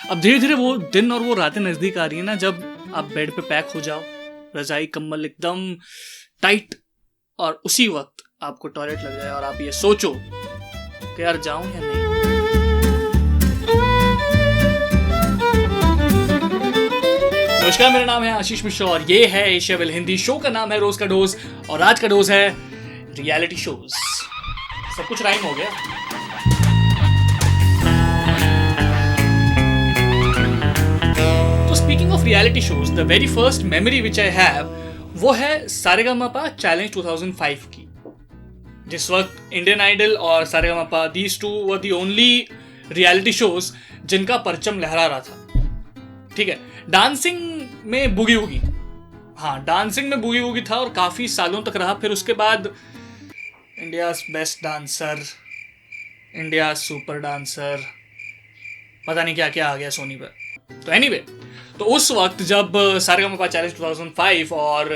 अब धीरे धीरे वो दिन और वो रातें नजदीक आ रही है ना, जब आप बेड पे पैक हो जाओ, रजाई कम्बल एकदम टाइट, और उसी वक्त आपको टॉयलेट लग जाए और आप ये सोचो कि यार जाऊं या नहीं। नमस्कार, मेरा नाम है आशीष मिश्रा और ये है एशिया वेल हिंदी। शो का नाम है रोज का डोज और आज का डोज है रियलिटी शोज। सब कुछ राइम हो गया। तो speaking of reality shows, the very first memory which I have वो है सारेगामापा चैलेंज 2005 की, जिस वक्त इंडियन आइडल और Sa Re Ga Ma Pa, these two were the only reality shows जिनका परचम लहरा रहा था। ठीक है, डांसिंग में बूगी वूगी, हाँ डांसिंग में बूगी वूगी था और काफी सालों तक रहा। फिर उसके बाद India's best dancer, India super dancer, पता नहीं क्या क्या आ गया सोनी पर। तो एनीवे, तो उस वक्त जब सारेगामापा चैलेंज 2005 और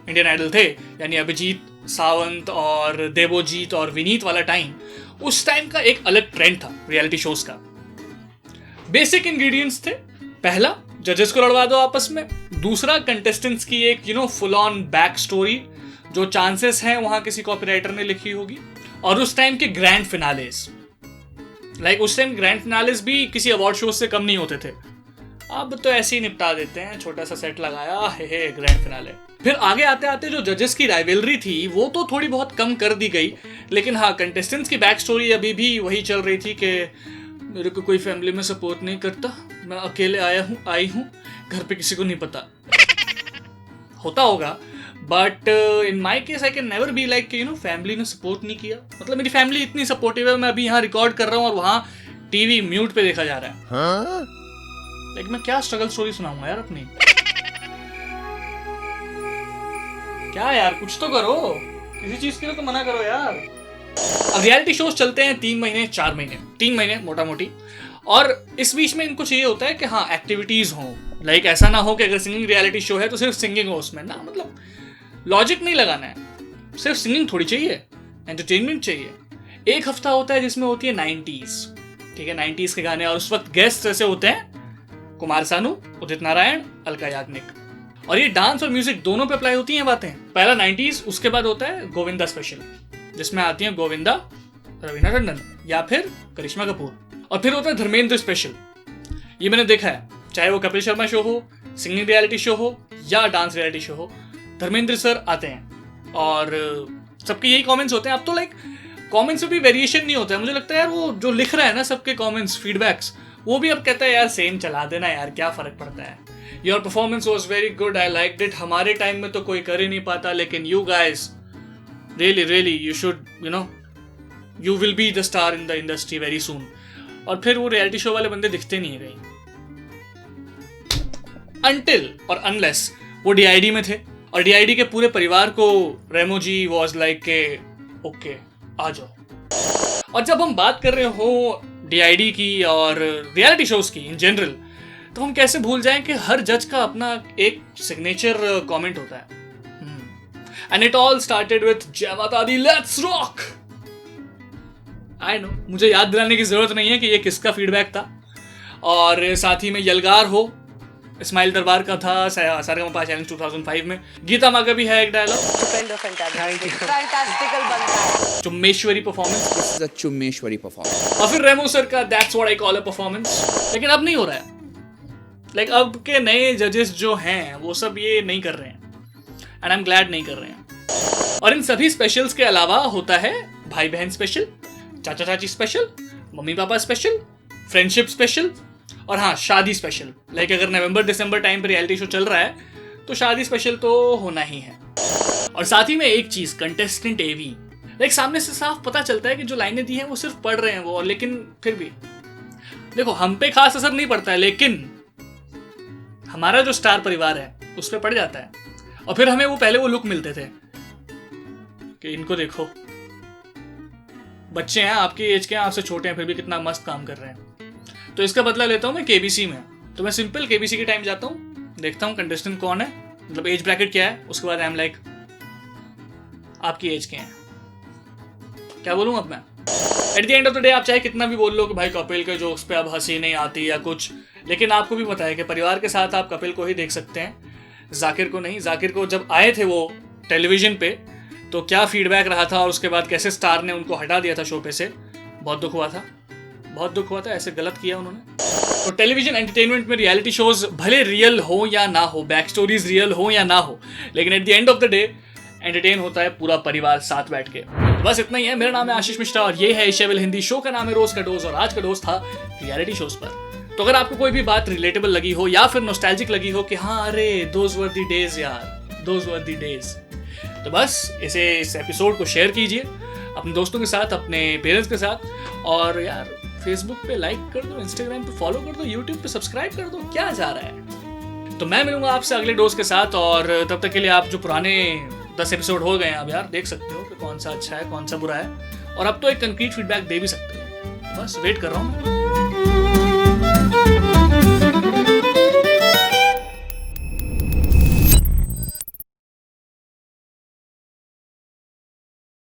इंडियन आइडल थे, यानी अभिजीत सावंत और देवोजीत और विनीत वाला टाइम, उस टाइम का एक अलग ट्रेंड था रियलिटी शोज का। बेसिक इंग्रेडिएंट्स थे, पहला जजेस को लड़वा दो आपस में, दूसरा कंटेस्टेंट्स की एक फुल ऑन बैक स्टोरी, जो चांसेस हैं वहां किसी कॉपीराइटर ने लिखी होगी, और उस टाइम के ग्रैंड फिनालेस। उस टाइम ग्रैंड फिनालेस भी किसी अवार्ड शो से कम नहीं होते थे। अब तो ऐसे ही निपटा देते हैं, छोटा सा सेट लगाया, हे ग्रैंड फिनाले। फिर आगे आते आते जो जजेस की राइवलरी थी वो तो थोड़ी बहुत कम कर दी गई, लेकिन हाँ कंटेस्टेंट्स की बैक स्टोरी अभी भी वही चल रही थी कि मेरे को कोई फैमिली में सपोर्ट नहीं करता, मैं अकेले आई हूँ, घर पे किसी को नहीं पता। होता होगा, but in my case I can never be like family ने सपोर्ट नहीं किया। मतलब मेरी फैमिली इतनी सपोर्टिव है, मैं अभी यहाँ रिकॉर्ड कर रहा हूँ और वहाँ टीवी म्यूट पे देखा जा रहा है। हाँ? मैं क्या स्ट्रगल स्टोरी सुनाऊंगा यार अपनी। क्या यार, कुछ तो करो, किसी चीज के लिए तो मना करो यार। अब रियलिटी शोज चलते हैं 3 महीने 4 महीने, 3 महीने मोटा मोटी, और इस बीच में इनको चाहिए होता है कि हाँ एक्टिविटीज हो। ऐसा ना हो कि अगर सिंगिंग रियलिटी शो है तो सिर्फ सिंगिंग हो उसमें ना, मतलब लॉजिक नहीं लगाना है, सिर्फ सिंगिंग थोड़ी चाहिए, एंटरटेनमेंट चाहिए। एक हफ्ता होता है जिसमें होती है 90s, ठीक है, 90s के गाने, और उस वक्त गेस्ट ऐसे होते हैं कुमार सानू, उदित नारायण, अलका याग्निक, और ये डांस और म्यूजिक दोनों पे अप्लाई होती हैं बातें। पहला 90s, उसके बाद होता है गोविंदा स्पेशल, जिसमें आती हैं गोविंदा, रवीना टंडन या फिर करिश्मा कपूर, और फिर होता है धर्मेंद्र स्पेशल। ये मैंने देखा है, चाहे वो कपिल शर्मा शो हो, सिंगिंग रियलिटी शो हो या डांस रियलिटी शो हो, धर्मेंद्र सर आते हैं और सबके यही कमेंट्स होते हैं। अब तो कमेंट्स में भी वेरिएशन नहीं होता है, मुझे लगता है यार वो जो लिख रहा है ना सबके कमेंट्स, फीडबैक्स, वो भी अब कहता है यार सेम चला देना यार, क्या फर्क पड़ता है। Your performance was very good, I liked it, हमारे टाइम में तो कोई कर ही नहीं पाता, लेकिन you guys really you should you will be the star in the industry very soon. और फिर वो रियलिटी शो वाले बंदे दिखते नहीं है कहीं, अनटिल और अनलेस वो डीआईडी में थे, और डीआईडी के पूरे परिवार को रेमो जी वॉज लाइक के ओके आ जाओ। और जब हम बात कर रहे हो डीआईडी की और रियलिटी शोज की इन जनरल, तो हम कैसे भूल जाएं कि हर जज का अपना एक सिग्नेचर कमेंट होता है। And it all started with जय माता दी, लेट्स रॉक। आई नो, मुझे याद दिलाने की जरूरत नहीं है कि ये किसका फीडबैक था, और साथ ही में यलगार हो, इस्माइल दरबार का था सारेगामापा चैलेंज 2005 में। गीता माँ का भी है एक डायलॉग, चुम्मेश्वरी परफॉर्मेंस, चुम्मेश्वरी परफॉर्मेंस, और फिर रेमो सर का that's what I call a performance. लेकिन अब नहीं हो रहा है, अब के नए जजेस जो हैं वो सब ये नहीं कर रहे हैं, एंड आई एम ग्लैड नहीं कर रहे हैं। और इन सभी स्पेशल्स के अलावा होता है भाई बहन स्पेशल, चाचा चाची special, mummy papa special, friendship special, और हाँ शादी स्पेशल। अगर नवंबर दिसंबर टाइम पर रियलिटी शो चल रहा है तो शादी स्पेशल तो होना ही है। और साथ ही में एक चीज, कंटेस्टेंट एवी, सामने से साफ पता चलता है कि जो लाइनें दी हैं वो सिर्फ पढ़ रहे हैं वो, लेकिन फिर भी देखो हम पे खास असर नहीं पड़ता है, लेकिन हमारा जो स्टार परिवार है उस पर पड़ जाता है। और फिर हमें वो पहले वो लुक मिलते थे कि इनको देखो, बच्चे हैं आपकी एज के हैं, आपसे छोटे हैं, फिर भी कितना मस्त काम कर रहे हैं। तो इसका बदला लेता हूँ मैं केबीसी में। तो मैं सिंपल केबीसी के टाइम जाता हूँ, देखता हूँ कंटेस्टेंट कौन है, मतलब एज ब्रैकेट क्या है, उसके बाद आई एम लाइक आपकी एज के हैं, क्या बोलूँ अब मैं। At the end of the day आप चाहे कितना भी बोल लो कि भाई कपिल के जोक्स पे अब हंसी नहीं आती या कुछ, लेकिन आपको भी पता है कि परिवार के साथ आप कपिल को ही देख सकते हैं, जाकिर को नहीं। जाकिर को जब आए थे वो टेलीविजन पे तो क्या फीडबैक रहा था और उसके बाद कैसे स्टार ने उनको हटा दिया था शो पे से, बहुत दुख हुआ था, बहुत दुख हुआ था। ऐसे गलत किया उन्होंने। तो टेलीविजन एंटरटेनमेंट में रियलिटी शोज भले रियल हो या ना हो, बैक स्टोरीज रियल हो या ना हो, लेकिन at the end of the day entertain होता है पूरा परिवार साथ बैठ के। तो बस इतना ही है। मेरा नाम है आशीष मिश्रा और ये है एशियाविल हिंदी। शो का नाम है रोज का डोज और आज का डोज था रियलिटी शोज पर। तो अगर आपको कोई भी बात रिलेटेबल लगी हो या फिर नॉस्टैल्जिक लगी हो कि हाँ अरे दोज वर द डेज यार, दोज वर द डेज, तो बस इस एपिसोड को शेयर कीजिए अपने दोस्तों के साथ, अपने पेरेंट्स के साथ। और यार फेसबुक पे लाइक कर दो, इंस्टाग्राम पे फॉलो कर दो, यूट्यूब पे सब्सक्राइब कर दो, क्या जा रहा है। तो मैं मिलूंगा आपसे अगले डोज के साथ और तब तक के लिए आप जो पुराने 10 एपिसोड हो गए हैं अब यार देख सकते हो कि कौन सा अच्छा है कौन सा बुरा है, और अब तो एक कंक्रीट फीडबैक दे भी सकते हो। बस वेट कर रहा हूँ।